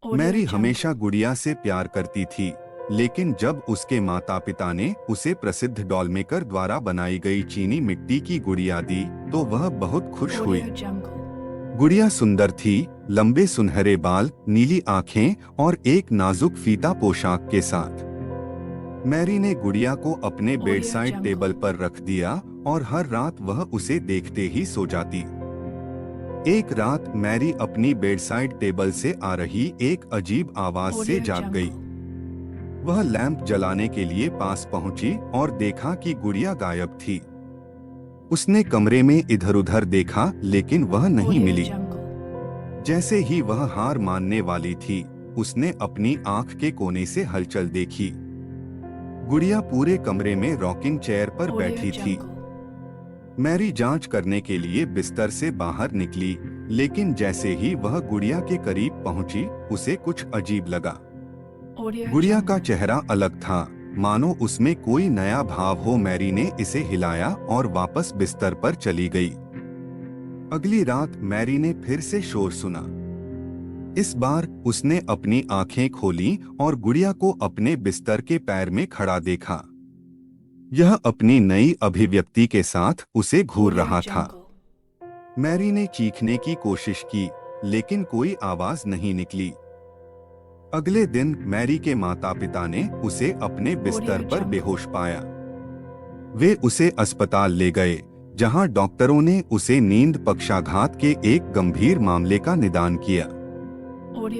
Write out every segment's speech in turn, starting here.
Mary हमेशा गुड़िया से प्यार करती थी, लेकिन जब उसके माता पिता ने उसे प्रसिद्ध डॉलमेकर द्वारा बनाई गई चीनी मिट्टी की गुड़िया दी, तो वह बहुत खुश हुई। गुड़िया सुंदर थी, लंबे सुनहरे बाल, नीली आंखें और एक नाजुक फीता पोशाक के साथ। मैरी ने गुड़िया को अपने बेडसाइड टेबल पर रख दिया और हर रात वह उसे देखते ही सो जाती। एक रात मैरी अपनी बेडसाइड टेबल से आ रही एक अजीब आवाज से जाग गई। वह लैंप जलाने के लिए पास पहुंची और देखा कि गुड़िया गायब थी। उसने कमरे में इधर-उधर देखा, लेकिन वह नहीं मिली। जैसे ही वह हार मानने वाली थी, उसने अपनी आंख के कोने से हलचल देखी। गुड़िया पूरे कमरे में रॉकिंग चेयर पर बैठी थी। मैरी जांच करने के लिए बिस्तर से बाहर निकली, लेकिन जैसे ही वह गुड़िया के करीब पहुंची, उसे कुछ अजीब लगा। गुड़िया का चेहरा अलग था, मानो उसमें कोई नया भाव हो। मैरी ने इसे हिलाया और वापस बिस्तर पर चली गई। अगली रात मैरी ने फिर से शोर सुना। इस बार उसने अपनी आंखें खोली और गुड़िया को अपने बिस्तर के पैर में खड़ा देखा। यह अपनी नई अभिव्यक्ति के साथ उसे घूर रहा था। मैरी ने चीखने की कोशिश की, लेकिन कोई आवाज नहीं निकली। अगले दिन मैरी के माता पिता ने उसे अपने बिस्तर पर बेहोश पाया। वे उसे अस्पताल ले गए, जहां डॉक्टरों ने उसे नींद पक्षाघात के एक गंभीर मामले का निदान किया।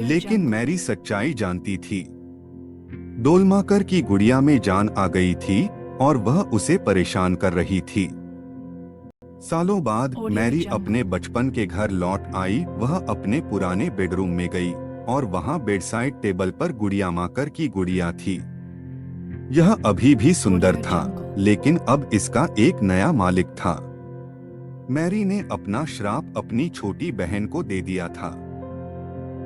लेकिन मैरी सच्चाई जानती थी। डोलमाकर की गुड़िया में जान आ गई थी और वह उसे परेशान कर रही थी। सालों बाद मैरी अपने बचपन के घर लौट आई। वह अपने पुराने बेडरूम में गई और वहां बेडसाइड टेबल पर गुड़िया माकर की गुड़िया थी। यह अभी भी सुंदर था, लेकिन अब इसका एक नया मालिक था। मैरी ने अपना श्राप अपनी छोटी बहन को दे दिया था।